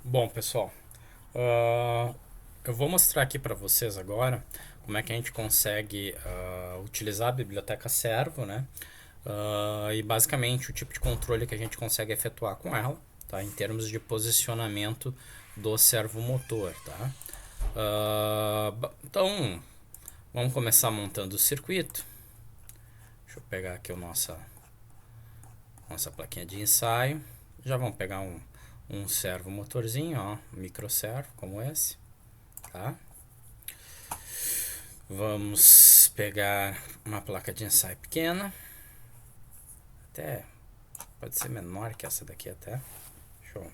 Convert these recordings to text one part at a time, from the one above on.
Bom, pessoal, ah, eu vou mostrar aqui para vocês agora como é que a gente consegue utilizar a biblioteca Servo, né? E basicamente o tipo de controle que a gente consegue efetuar com ela, tá? Em termos de posicionamento do servomotor, tá? Então, vamos começar montando o circuito. Deixa eu pegar aqui a nossa plaquinha de ensaio. Já vamos pegar um servo motorzinho, ó, um micro servo como esse, tá? Vamos pegar uma placa de ensaio pequena, até pode ser menor que essa daqui até. Deixa eu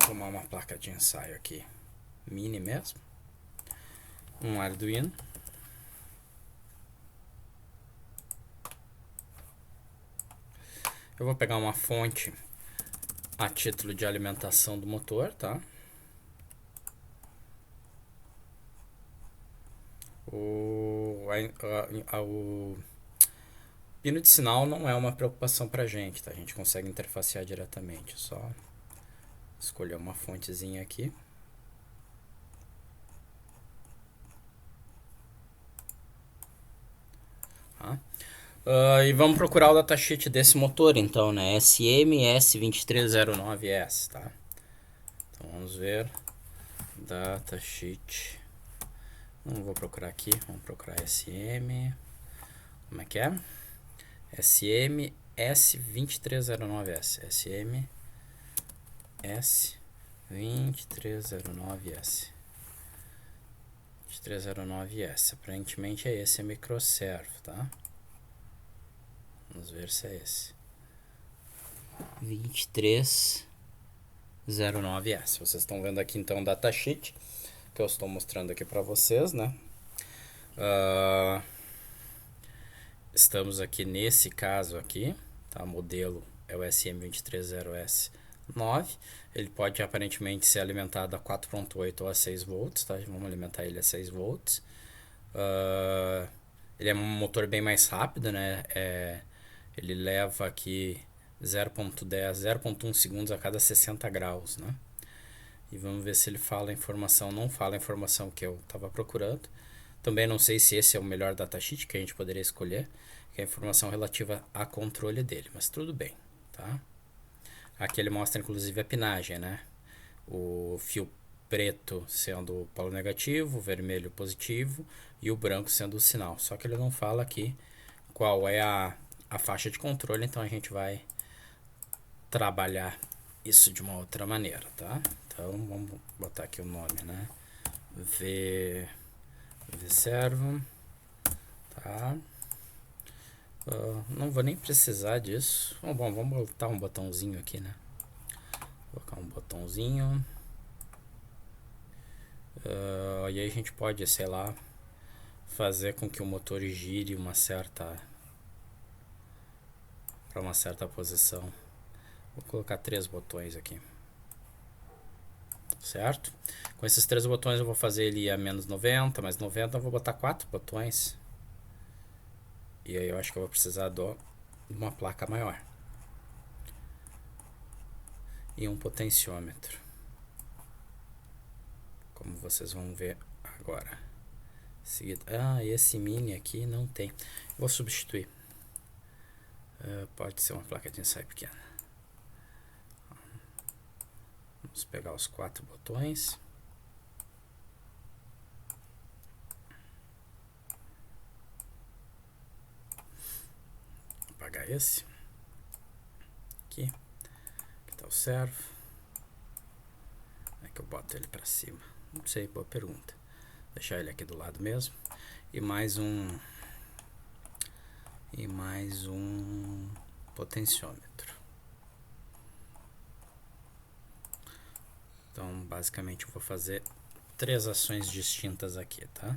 tomar uma placa de ensaio aqui, mini mesmo, um Arduino. Eu vou pegar uma fonte a título de alimentação do motor, tá? O pino de sinal não é uma preocupação pra gente, tá? A gente consegue interfacear diretamente, só escolher uma fontezinha aqui. Tá? E vamos procurar o datasheet desse motor, então, né? SMS2309S, tá? Então vamos ver. Datasheet. Não vou procurar aqui, vamos procurar SM. Como é que é? SM S2309S. SM S2309S. 2309S. Aparentemente é esse, é microservo, tá? Vamos ver se é esse. 2309S. Vocês estão vendo aqui então o datasheet que eu estou mostrando aqui para vocês, né? Estamos aqui nesse caso aqui, tá? O modelo é o SM230S9. Ele pode aparentemente ser alimentado a 4.8 ou a 6 volts, tá? Vamos alimentar ele a 6 volts. Ele é um motor bem mais rápido, né? Ele leva aqui 0.10, 0.1 segundos a cada 60 graus, né? E vamos ver se ele fala a informação. Não fala a informação que eu estava procurando. Também não sei se esse é o melhor datasheet que a gente poderia escolher, que é a informação relativa a controle dele, mas tudo bem, tá? Aqui ele mostra inclusive a pinagem, né? O fio preto sendo o polo negativo, o vermelho positivo e o branco sendo o sinal. Só que ele não fala aqui qual é a faixa de controle, então a gente vai trabalhar isso de uma outra maneira, tá? Então vamos botar aqui o nome, né? V servo, tá? Não vou nem precisar disso. Bom, vamos botar um botãozinho aqui, né? Vou colocar um botãozinho. E aí a gente pode, sei lá, fazer com que o motor gire para uma certa posição. Vou colocar 3 botões aqui, certo? Com esses 3 botões eu vou fazer ele a menos 90, mais 90, eu vou botar 4 botões. E aí eu acho que eu vou precisar de uma placa maior. E um potenciômetro, como vocês vão ver agora. Esse mini aqui não tem. Vou substituir. Pode ser uma placa de ensaio pequena. Vamos pegar os 4 botões. Apagar esse. Aqui está o servo. Como é que eu boto ele para cima? Não sei, boa pergunta. Deixar ele aqui do lado mesmo. E mais um potenciômetro. Então, basicamente, eu vou fazer 3 ações distintas aqui, tá?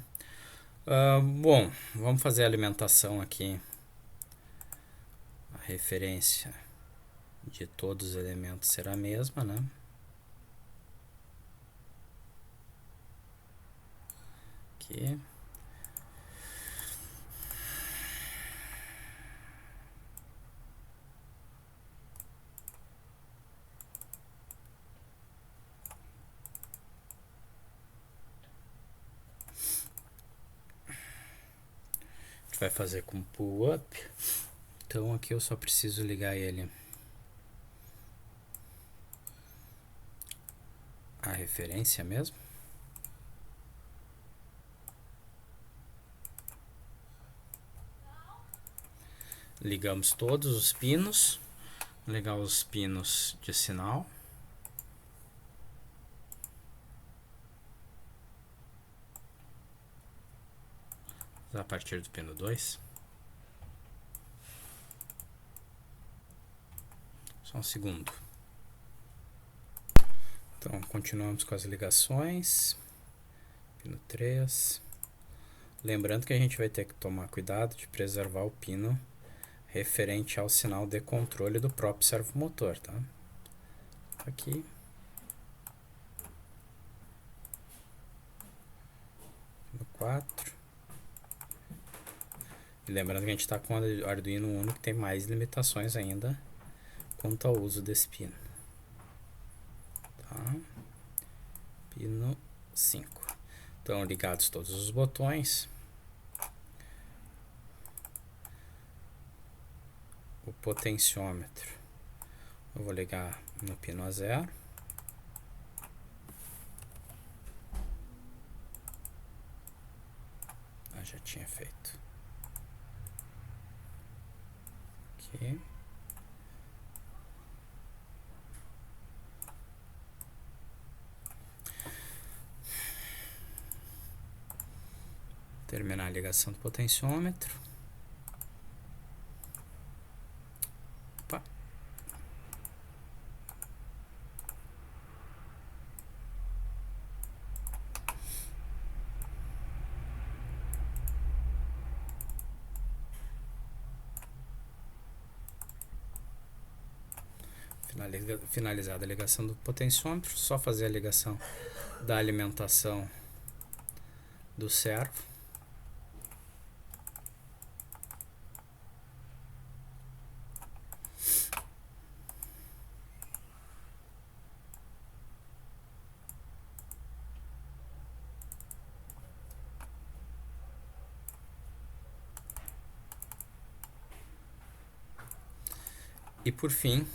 Bom, vamos fazer a alimentação aqui. A referência de todos os elementos será a mesma, né? Aqui. gente vai fazer com pull up. Então aqui eu só preciso ligar ele a referência mesmo. Ligamos todos os pinos. Ligar os pinos de sinal. A partir do pino 2. Só um segundo. Então, continuamos com as ligações. Pino 3. Lembrando que a gente vai ter que tomar cuidado de preservar o pino referente ao sinal de controle do próprio servomotor, tá? Aqui. Pino 4. E lembrando que a gente está com o Arduino Uno, que tem mais limitações ainda quanto ao uso desse pino. Tá? Pino 5. Então, ligados todos os botões. O potenciômetro eu vou ligar no pino a 0. Já tinha feito. Aqui. Terminar a ligação do potenciômetro. Opa. Finalizada a ligação do potenciômetro, só fazer a ligação da alimentação do servo. E por fim,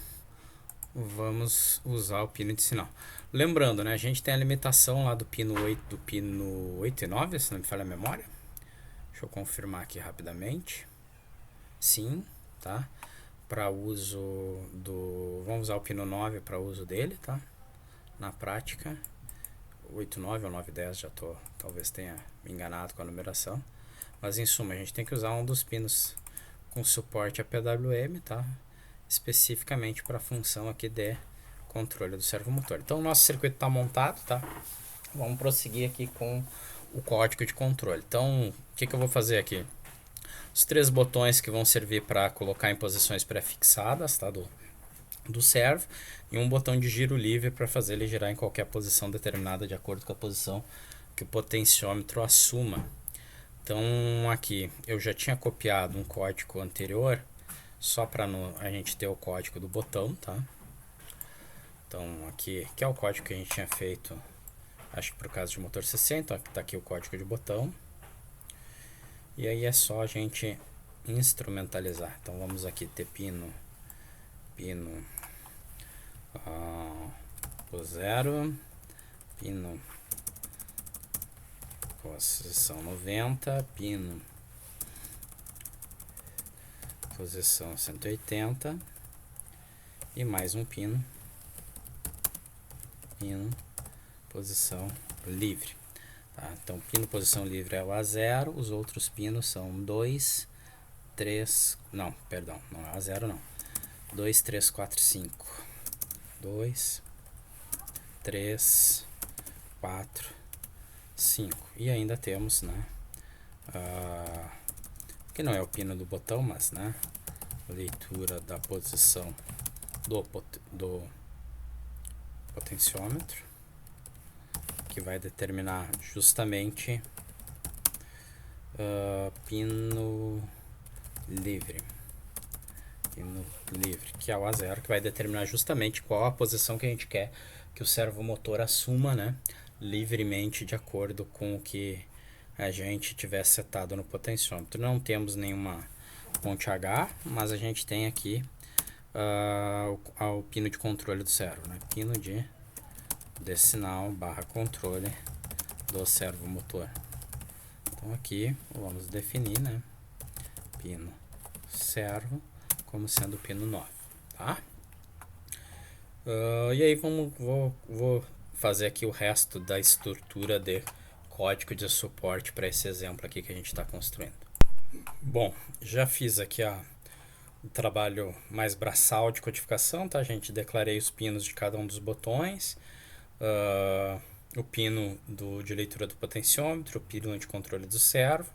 vamos usar o pino de sinal. Lembrando, né, a gente tem a limitação lá do pino 8 e 9, se não me falha a memória. Deixa eu confirmar aqui rapidamente. Sim, tá? Para uso do... Vamos usar o pino 9 para uso dele, tá? Na prática, 8, 9 ou 9, 10, já tô, talvez tenha me enganado com a numeração. Mas em suma, a gente tem que usar um dos pinos com suporte a PWM, tá? Especificamente para a função aqui de controle do servomotor. Então o nosso circuito está montado, tá? Vamos prosseguir aqui com o código de controle. Então o que eu vou fazer aqui? Os 3 botões que vão servir para colocar em posições pré-fixadas, tá? Do servo, e um botão de giro livre para fazer ele girar em qualquer posição determinada de acordo com a posição que o potenciômetro assuma. Então aqui eu já tinha copiado um código anterior, só para a gente ter o código do botão, tá? Então aqui, que é o código que a gente tinha feito, acho que por caso de motor 60, tá aqui o código de botão. E aí é só a gente instrumentalizar. Então vamos aqui ter pino o 0, pino posição 90, pino posição 180 e mais um pino posição livre, tá? Então pino posição livre é o A0, os outros pinos são 2, 3, não, perdão, não é A0 não, 2, 3, 4, 5, 2, 3, 4, 5 e ainda temos, né, que não é o pino do botão, mas, né, leitura da posição do potenciômetro, que vai determinar justamente pino livre, que é o A0, que vai determinar justamente qual a posição que a gente quer que o servomotor assuma, né, livremente de acordo com o que a gente tiver setado no potenciômetro. Não temos nenhuma ponte H, mas a gente tem aqui o pino de controle do servo, né? Pino de sinal barra controle do servo motor. Então aqui vamos definir, né, pino servo como sendo o pino 9, tá? E aí vou fazer aqui o resto da estrutura de código de suporte para esse exemplo aqui que a gente está construindo. Bom, já fiz aqui o trabalho mais braçal de codificação, tá, gente? Declarei os pinos de cada um dos botões, o pino de leitura do potenciômetro, o pino de controle do servo,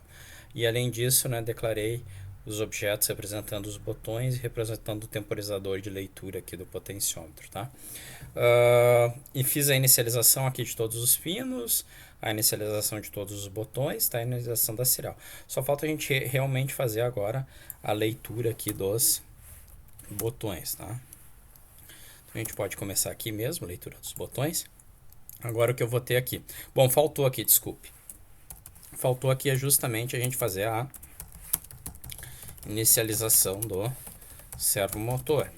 e além disso, né, declarei os objetos representando os botões e representando o temporizador de leitura aqui do potenciômetro, tá? E fiz a inicialização aqui de todos os pinos, a inicialização de todos os botões, tá? A inicialização da serial. Só falta a gente realmente fazer agora a leitura aqui dos botões, tá? Então a gente pode começar aqui mesmo, leitura dos botões. Agora o que eu vou ter aqui? Bom, faltou aqui, desculpe. Faltou aqui é justamente a gente fazer a inicialização do servo motor.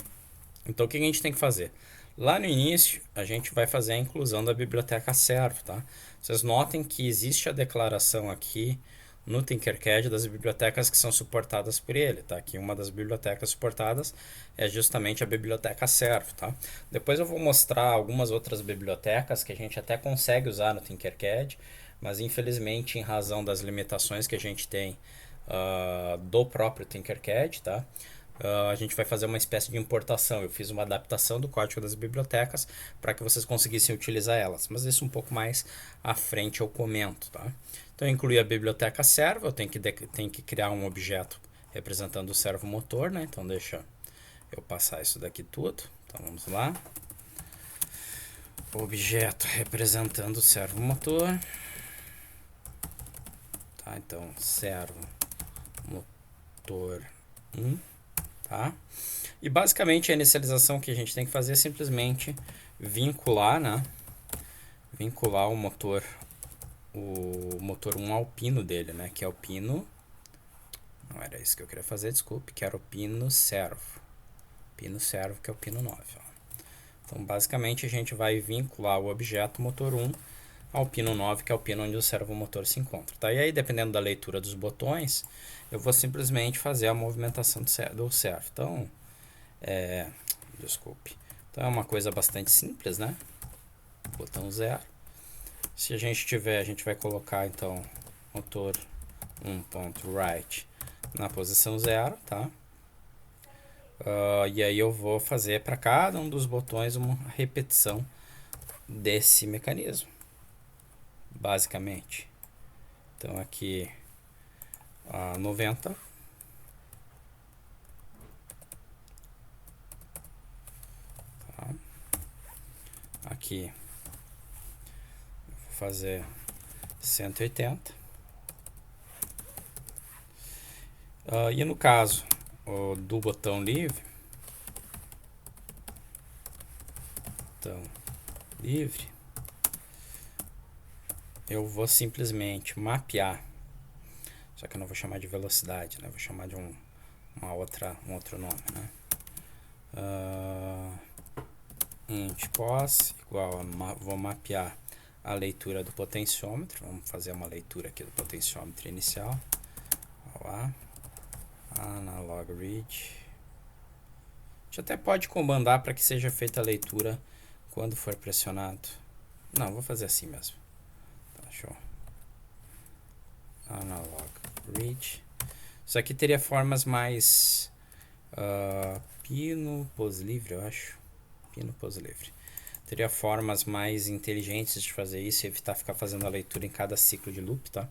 Então o que a gente tem que fazer? Lá no início a gente vai fazer a inclusão da biblioteca servo, tá? Vocês notem que existe a declaração aqui no Tinkercad das bibliotecas que são suportadas por ele, tá? Aqui uma das bibliotecas suportadas é justamente a biblioteca servo, tá? Depois eu vou mostrar algumas outras bibliotecas que a gente até consegue usar no Tinkercad, mas infelizmente em razão das limitações que a gente tem do próprio Tinkercad, tá? A gente vai fazer uma espécie de importação. Eu fiz uma adaptação do código das bibliotecas para que vocês conseguissem utilizar elas, mas isso um pouco mais à frente eu comento, tá? Então eu incluí a biblioteca servo, eu tenho que criar um objeto representando o servo motor, né? Então deixa eu passar isso daqui tudo. Então vamos lá. Objeto representando o servo motor. Tá, então servo motor 1. Tá? E basicamente a inicialização que a gente tem que fazer é simplesmente vincular, né? Vincular o motor 1 ao pino dele, né? Que é o pino, não era isso que eu queria fazer, desculpe, que era o pino servo. Pino servo, que é o pino 9. Ó. Então basicamente a gente vai vincular o objeto motor 1 ao pino 9, que é o pino onde o servo motor se encontra. Tá? E aí, dependendo da leitura dos botões, eu vou simplesmente fazer a movimentação do servo. Então, desculpe. Então é uma coisa bastante simples, né? Botão 0. Se a gente tiver, a gente vai colocar então motor 1.write na posição 0, tá? E aí eu vou fazer para cada um dos botões uma repetição desse mecanismo, basicamente. Então aqui 90. Tá. Aqui vou fazer 180. E no caso do botão livre, eu vou simplesmente mapear, só que eu não vou chamar de velocidade, né? Vou chamar de um outro nome, né? Int pos igual vou mapear a leitura do potenciômetro. Vamos fazer uma leitura aqui do potenciômetro inicial. Lá, analog read. A gente até pode comandar para que seja feita a leitura quando for pressionado. Não, vou fazer assim mesmo. Tá, show. Analog read. Isso aqui teria formas mais pino pos livre, eu acho. Pino pos livre. Teria formas mais inteligentes de fazer isso e evitar ficar fazendo a leitura em cada ciclo de loop, tá?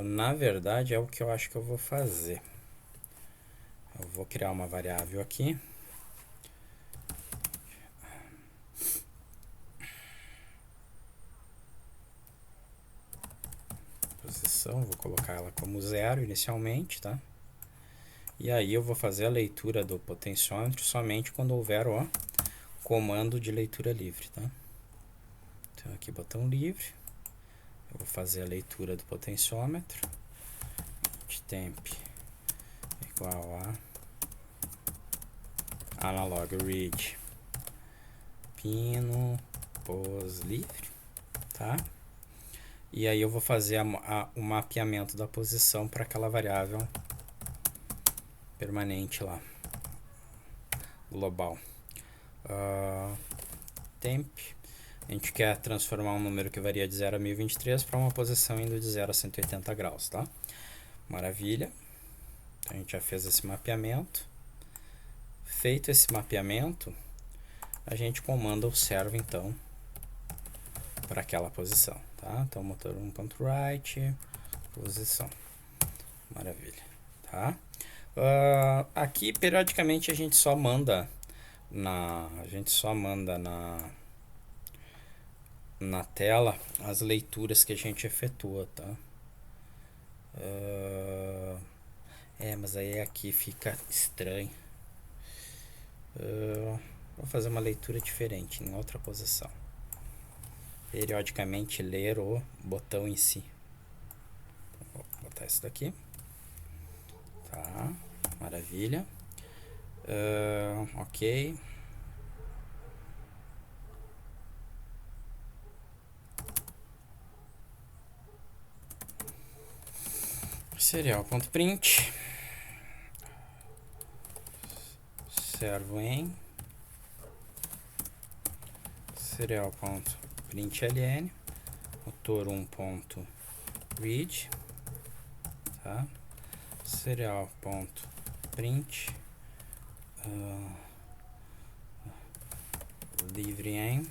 Na verdade é o que eu acho que eu vou fazer. Eu vou criar uma variável aqui. Posição, vou colocar ela como 0 inicialmente, tá? E aí eu vou fazer a leitura do potenciômetro somente quando houver o comando de leitura livre, tá? Então aqui botão livre, Eu vou fazer a leitura do potenciômetro. Temp igual a analog read pino pos livre, tá? E aí eu vou fazer o mapeamento da posição para aquela variável permanente lá, global. Temp, a gente quer transformar um número que varia de 0 a 1023 para uma posição indo de 0 a 180 graus, tá? Maravilha. Então, a gente já fez esse mapeamento. Feito esse mapeamento, a gente comanda o servo, então, para aquela posição, tá? Então, motor 1.write, posição. Maravilha, tá? Aqui, periodicamente, a gente só manda na tela as leituras que a gente efetua, tá? Mas aí aqui fica estranho. Vou fazer uma leitura diferente em outra posição. Periodicamente ler o botão em si. Então, vou botar isso daqui. Tá, maravilha. Ok. Serial.print servo em serial.println motor 1.read, tá? Serial.print livre em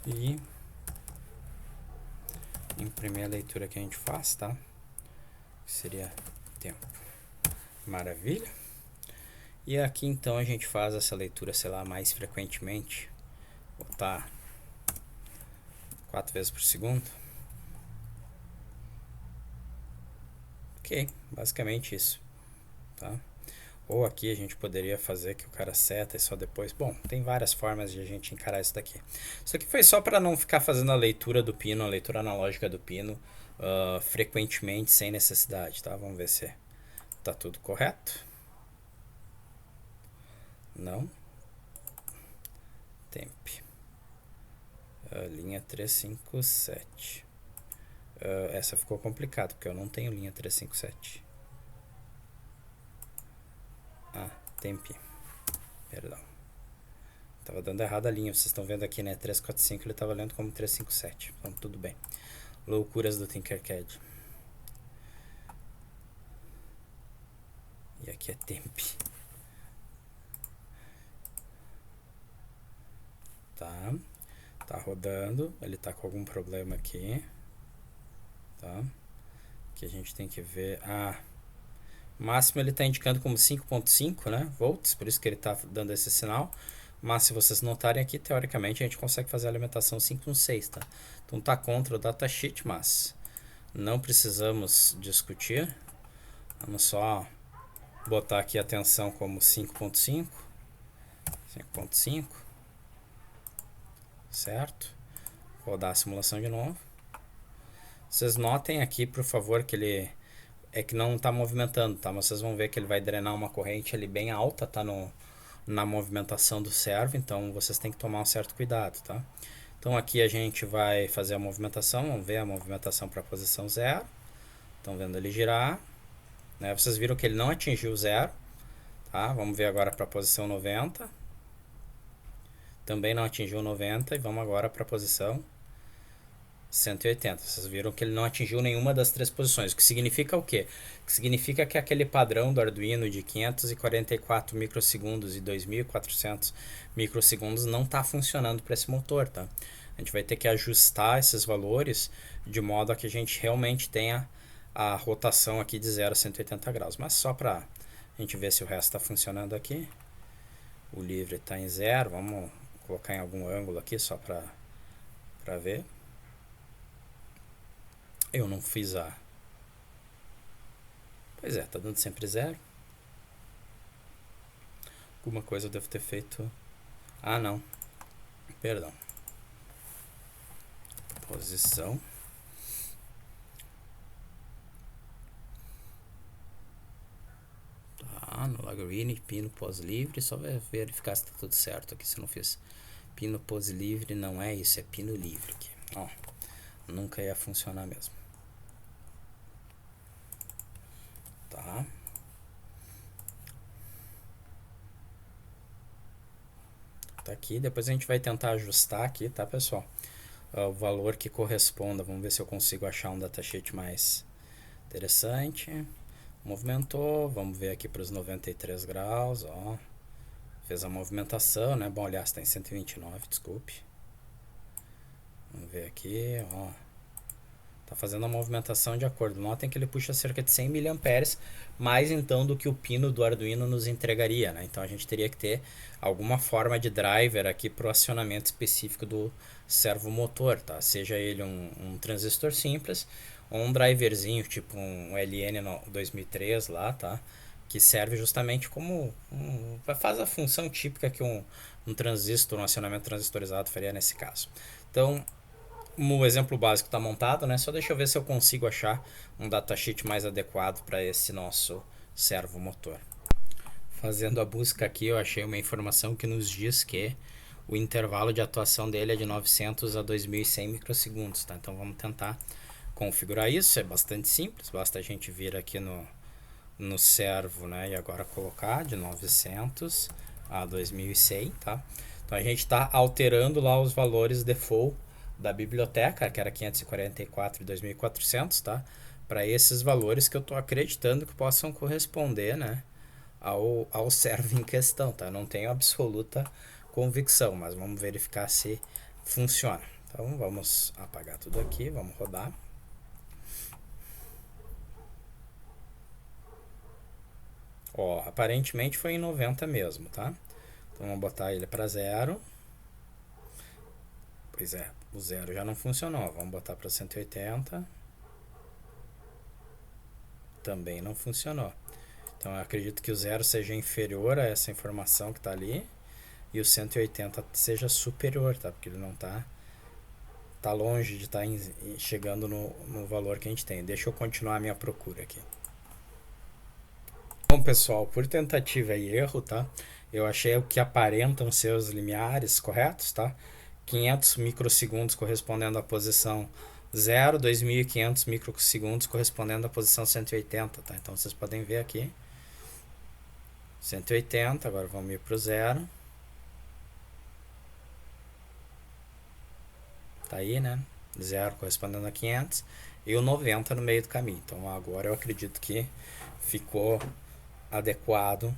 e imprimir a leitura que a gente faz, tá? Que seria tempo. Maravilha. E aqui então a gente faz essa leitura, sei lá, mais frequentemente. Botar 4 vezes por segundo. Ok, basicamente isso, tá? Ou aqui a gente poderia fazer que o cara seta e só depois... Bom, tem várias formas de a gente encarar isso daqui. Isso aqui foi só para não ficar fazendo a leitura do pino, a leitura analógica do pino, frequentemente, sem necessidade, tá? Vamos ver se tá tudo correto. Não. Temp. Linha 357. Essa ficou complicada, porque eu não tenho linha 357. Temp. Perdão. Tava dando errado a linha, vocês estão vendo aqui, né? 345 ele tava lendo como 357. Então tudo bem. Loucuras do Tinkercad. E aqui é temp. Tá rodando. Ele tá com algum problema aqui. Tá? Que a gente tem que ver. Máximo ele está indicando como 5.5, né, volts, por isso que ele está dando esse sinal. Mas se vocês notarem aqui, teoricamente a gente consegue fazer a alimentação 5.6, tá? Então tá contra o datasheet, mas não precisamos discutir. Vamos só botar aqui a tensão como 5.5. 5.5. Certo? Rodar a simulação de novo. Vocês notem aqui, por favor, que ele é que não está movimentando, tá? Mas vocês vão ver que ele vai drenar uma corrente ali bem alta, tá? Na movimentação do servo, então vocês têm que tomar um certo cuidado, tá? Então aqui a gente vai fazer a movimentação, vamos ver a movimentação para a posição 0. Estão vendo ele girar, né? Vocês viram que ele não atingiu 0, tá? Vamos ver agora para a posição 90. Também não atingiu 90 e vamos agora para a posição 180. Vocês viram que ele não atingiu nenhuma das três posições. O que significa o quê? O que significa que aquele padrão do Arduino de 544 microsegundos e 2400 microsegundos não está funcionando para esse motor, tá? A gente vai ter que ajustar esses valores de modo a que a gente realmente tenha a rotação aqui de 0 a 180 graus. Mas só para a gente ver se o resto está funcionando aqui. O livre está em 0. Vamos colocar em algum ângulo aqui só para ver. Eu não fiz Pois é, tá dando sempre 0. Alguma coisa eu devo ter feito... não. Perdão. posição. Tá, no login, pino pós livre, só vai verificar se tá tudo certo aqui, se eu não fiz pino pós livre, não é isso, é pino livre aqui, ó, nunca ia funcionar mesmo. Tá. Tá aqui, depois a gente vai tentar ajustar aqui, tá, pessoal? O valor que corresponda, vamos ver se eu consigo achar um datasheet mais interessante. Movimentou, vamos ver aqui para os 93 graus, ó. Fez a movimentação, né? Bom, aliás, está em 129, desculpe. Vamos ver aqui, ó. Tá fazendo a movimentação de acordo. Notem que ele puxa cerca de 100 mA, mais então do que o pino do Arduino nos entregaria, né? Então a gente teria que ter alguma forma de driver aqui para o acionamento específico do servomotor, tá? Seja ele um transistor simples ou um driverzinho, tipo um LN 2003 lá, tá? Que serve justamente como faz a função típica que um transistor, um acionamento transistorizado faria nesse caso. Então, o exemplo básico está montado, né? Só deixa eu ver se eu consigo achar um datasheet mais adequado para esse nosso servomotor. Fazendo a busca aqui, eu achei uma informação que nos diz que o intervalo de atuação dele é de 900 a 2100 microsegundos, tá? Então vamos tentar configurar isso, é bastante simples, basta a gente vir aqui no servo, né? E agora colocar de 900 a 2100, tá? Então a gente está alterando lá os valores default da biblioteca, que era 544 e 2400, tá? Para esses valores que eu estou acreditando que possam corresponder, né, ao servo em questão, tá? Não tenho absoluta convicção, mas vamos verificar se funciona. Então vamos apagar tudo aqui, vamos rodar. Ó, aparentemente foi em 90 mesmo, tá? Então vamos botar ele para 0. Pois é, o 0 já não funcionou. Vamos botar para 180. Também não funcionou. Então eu acredito que o 0 seja inferior a essa informação que está ali e o 180 seja superior, tá? Porque ele não tá longe de estar chegando no valor que a gente tem. Deixa eu continuar a minha procura aqui. Bom, pessoal, por tentativa e erro, tá? Eu achei o que aparentam ser os limiares corretos, tá? 500 microsegundos correspondendo à posição 0, 2500 microsegundos correspondendo à posição 180, tá? Então vocês podem ver aqui 180, agora vamos ir para o 0. Tá aí, né? 0 correspondendo a 500 e o 90 no meio do caminho. Então agora eu acredito que ficou adequado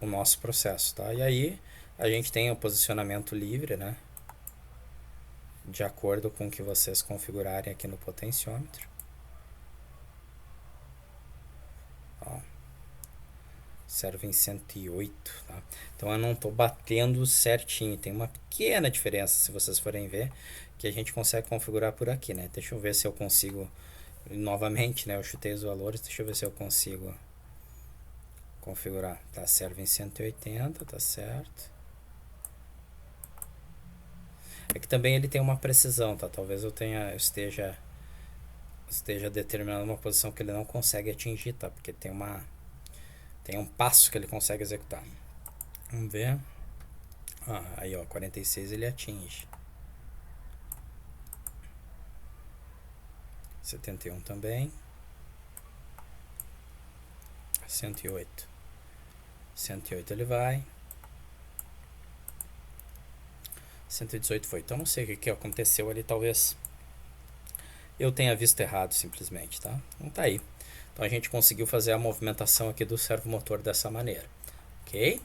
o nosso processo, tá? E aí a gente tem o posicionamento livre, né? De acordo com o que vocês configurarem aqui no potenciômetro. Ó, serve em 108, tá? Então eu não estou batendo certinho, tem uma pequena diferença, se vocês forem ver, que a gente consegue configurar por aqui, né? Deixa eu ver se eu consigo, novamente, né? Eu chutei os valores, deixa eu ver se eu consigo configurar. Tá, serve em 180, tá certo. É que também ele tem uma precisão, tá? Talvez eu esteja determinando uma posição que ele não consegue atingir, tá? Porque tem um passo que ele consegue executar. Vamos ver. Aí ó, 46 ele atinge. 71 também. 108. 108 ele vai. 118 foi. Então não sei o que aconteceu ali, talvez eu tenha visto errado simplesmente, tá? Então tá aí. Então a gente conseguiu fazer a movimentação aqui do servomotor dessa maneira, ok?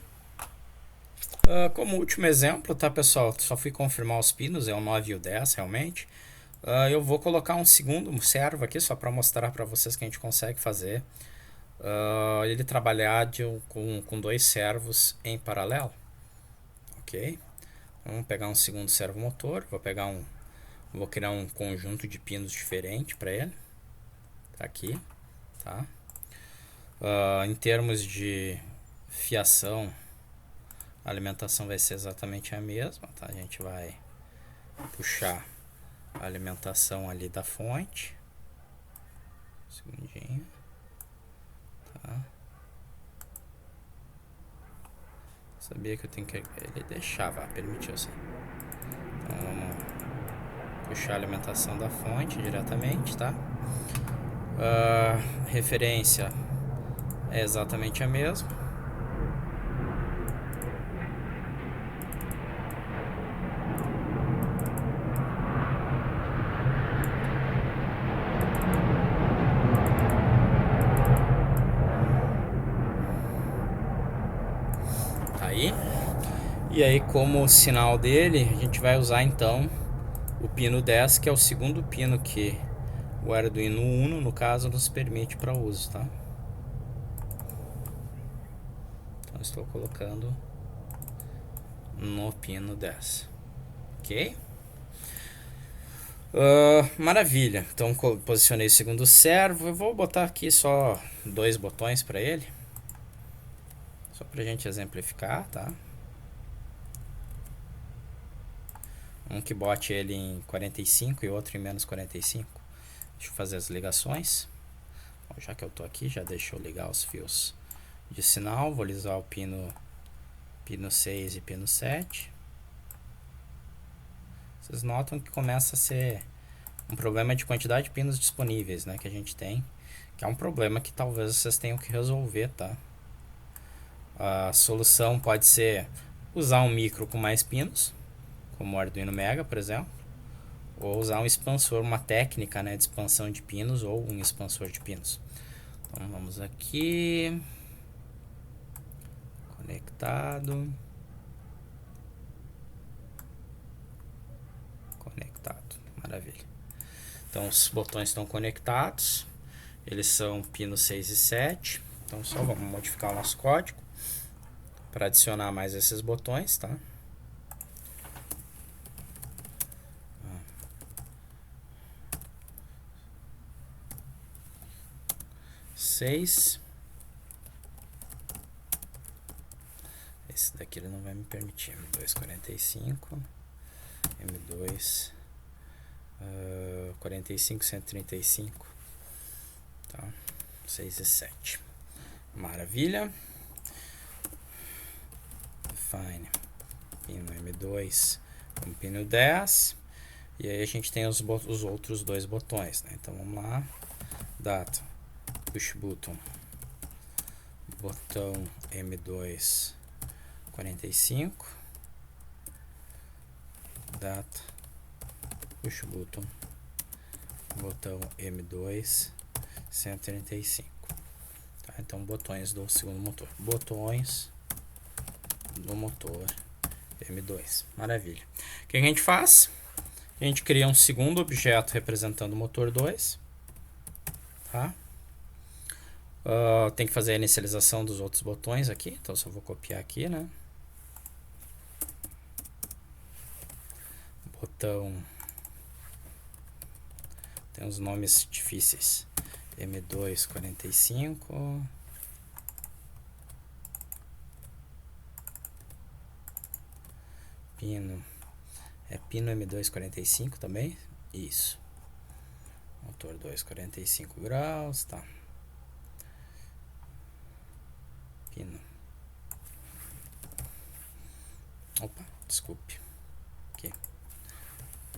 Como último exemplo, tá, pessoal? Só fui confirmar os pinos, é o 9 e o 10 realmente. Eu vou colocar um segundo servo aqui só para mostrar para vocês que a gente consegue fazer ele trabalhar com dois servos em paralelo, ok? Vamos pegar um segundo servomotor, vou criar um conjunto de pinos diferente para ele, tá aqui, tá? Em termos de fiação, a alimentação vai ser exatamente a mesma, tá? A gente vai puxar a alimentação ali da fonte. Um segundinho. Tá. Sabia que eu tenho que... Ele deixava, permitiu sim. Então vamos puxar a alimentação da fonte diretamente, tá? Referência é exatamente a mesma. Tá aí. E aí, como sinal dele, a gente vai usar então o pino 10, que é o segundo pino que o Arduino Uno, no caso, nos permite para uso, tá? Então estou colocando no pino 10, ok? Maravilha. Então posicionei o segundo servo. Eu vou botar aqui só 2 botões para ele, só para a gente exemplificar, tá? Um que bote ele em 45 e outro em menos 45. Deixa eu fazer as ligações. Bom, já que eu tô aqui, já deixa eu ligar os fios de sinal. Vou lisar o pino 6 e pino 7. Vocês notam que começa a ser um problema de quantidade de pinos disponíveis, né, que a gente tem, que é um problema que talvez vocês tenham que resolver, tá? A solução pode ser usar um micro com mais pinos, como o Arduino Mega, por exemplo, ou usar um expansor, uma técnica, né, de expansão de pinos, ou um expansor de pinos. Então vamos aqui, conectado, maravilha. Então os botões estão conectados, eles são pino 6 e 7. Então só vamos modificar o nosso código para adicionar mais esses botões, tá? Esse daqui ele não vai me permitir. M2 45, M2 45 135, tá? 6 e 7. Maravilha. Define pino M2 como pino 10. E aí a gente tem os outros 2 botões, né? Então vamos lá. Data push button, botão M2 45, data push button, botão M2 135, tá? Então botões do segundo motor, botões do motor M2, maravilha. O que a gente faz? A gente cria um segundo objeto representando o motor 2, tá? Tem que fazer a inicialização dos outros botões aqui, então só vou copiar aqui, né? Botão, tem uns nomes difíceis, M2 45, pino, é pino M2 45 também, isso, motor 2 45 graus, tá? Pino, opa, desculpe, aqui,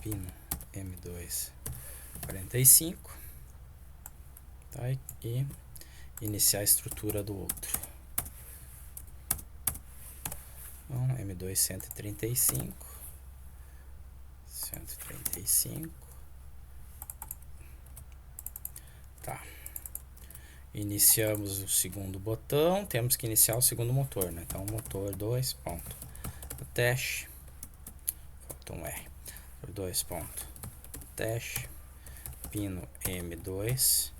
pino M2 45, tá? E iniciar a estrutura do outro. Então, M2 135, tá? Iniciamos o segundo botão, temos que iniciar o segundo motor, né? Então motor 2 ponto teste, faltou um R, 2 ponto teste, pino M2,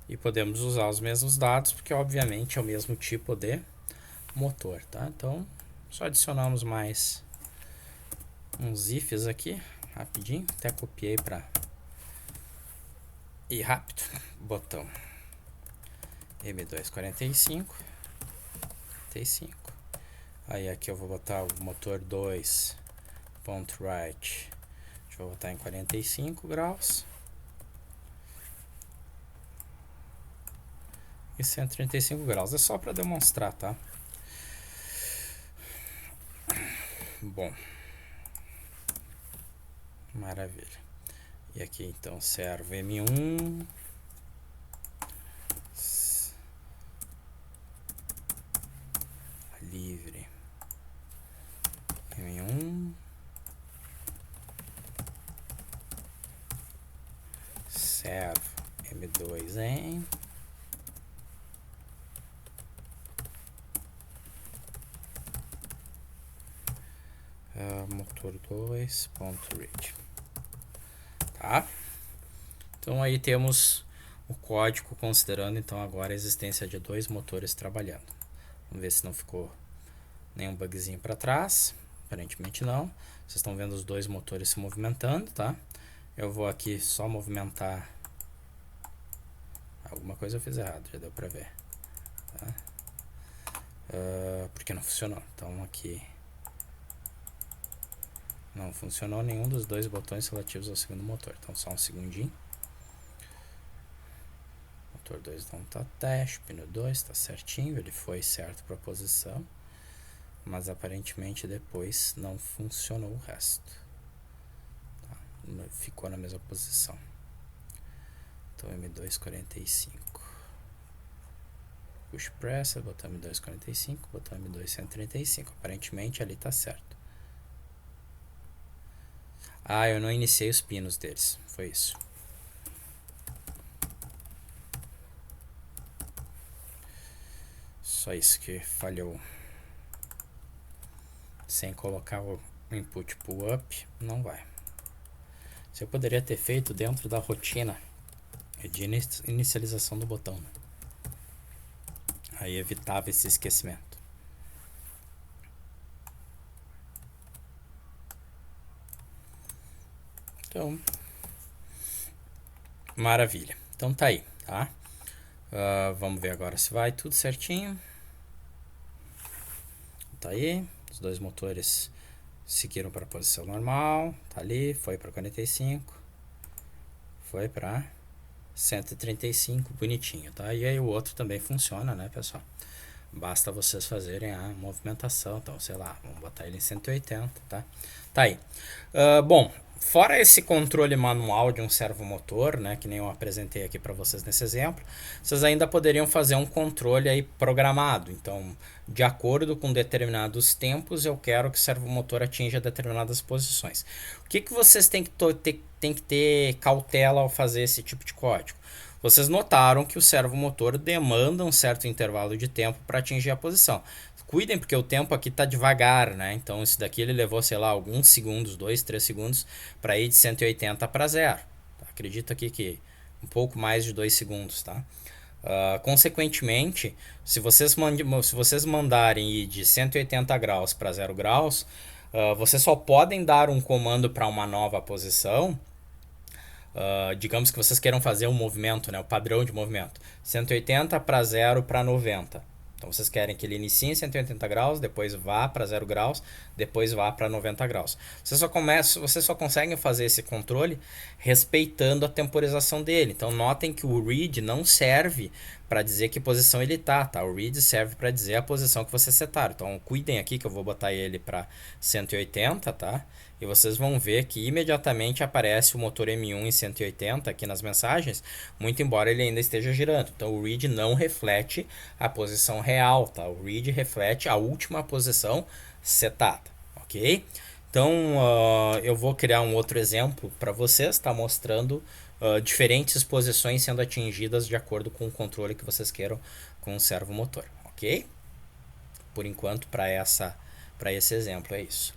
e podemos usar os mesmos dados porque obviamente é o mesmo tipo de motor, tá? Então só adicionamos mais uns ifs aqui rapidinho, até copiei para ir rápido. Botão M2 45, aí aqui eu vou botar o motor 2 ponto write, deixa Vou botar em 45 graus. E 135 graus. É só para demonstrar, tá? Bom. Maravilha. E aqui então servo M1. Livre. M1. Servo M2 em. Motor 2.read. Tá? Então aí temos o código considerando então agora a existência de dois motores trabalhando. Vamos ver se não ficou nenhum bugzinho para trás. Aparentemente não. Vocês estão vendo os dois motores se movimentando, tá? Eu vou aqui só movimentar. Alguma coisa eu fiz errado, já deu para ver. Tá? Porque não funcionou. Então aqui não funcionou nenhum dos dois botões relativos ao segundo motor. Então só um segundinho. Motor 2 não tá teste, pneu 2 está certinho, ele foi certo para a posição, mas aparentemente depois não funcionou o resto. Tá? Ficou na mesma posição. Então M2 45. Push pressa, botar M2 45, botar M2 135. Aparentemente ali tá certo. Ah, eu não iniciei os pinos deles. Foi isso. Só isso que falhou. Sem colocar o input pull up, não vai. Isso eu poderia ter feito dentro da rotina de inicialização do botão. Aí evitava esse esquecimento. Então, maravilha. Então tá aí, tá? Vamos ver agora se vai tudo certinho. Tá aí, os dois motores seguiram para a posição normal, tá ali, foi para 45, foi para 135, bonitinho, tá? E aí o outro também funciona, né, pessoal? Basta vocês fazerem a movimentação, então, sei lá, vamos botar ele em 180, tá? Tá aí. Bom, fora esse controle manual de um servomotor, né, que nem eu apresentei aqui para vocês nesse exemplo, vocês ainda poderiam fazer um controle aí programado. Então, de acordo com determinados tempos, eu quero que o servomotor atinja determinadas posições. O que vocês têm que ter cautela ao fazer esse tipo de código? Vocês notaram que o servomotor demanda um certo intervalo de tempo para atingir a posição. Cuidem porque o tempo aqui está devagar, né? Então esse daqui ele levou, sei lá, alguns segundos, 2, 3 segundos para ir de 180 para 0. Tá? Acredito aqui que um pouco mais de 2 segundos, tá? Consequentemente, se vocês mandarem ir de 180 graus para 0 graus, vocês só podem dar um comando para uma nova posição. Digamos que vocês queiram fazer um movimento, né, o padrão de movimento, 180 para 0 para 90. Então vocês querem que ele inicie em 180 graus, depois vá para 0 graus, depois vá para 90 graus. Vocês só conseguem fazer esse controle respeitando a temporização dele. Então notem que o read não serve para dizer que posição ele tá? O read serve para dizer a posição que vocês setaram. Então cuidem aqui que eu vou botar ele para 180, tá? E vocês vão ver que imediatamente aparece o motor M1 em 180 aqui nas mensagens, muito embora ele ainda esteja girando. Então o read não reflete a posição real, tá? O read reflete a última posição setada, ok? Então eu vou criar um outro exemplo para vocês, tá? Mostrando diferentes posições sendo atingidas de acordo com o controle que vocês queiram com o servomotor, ok? Por enquanto, para esse exemplo é isso.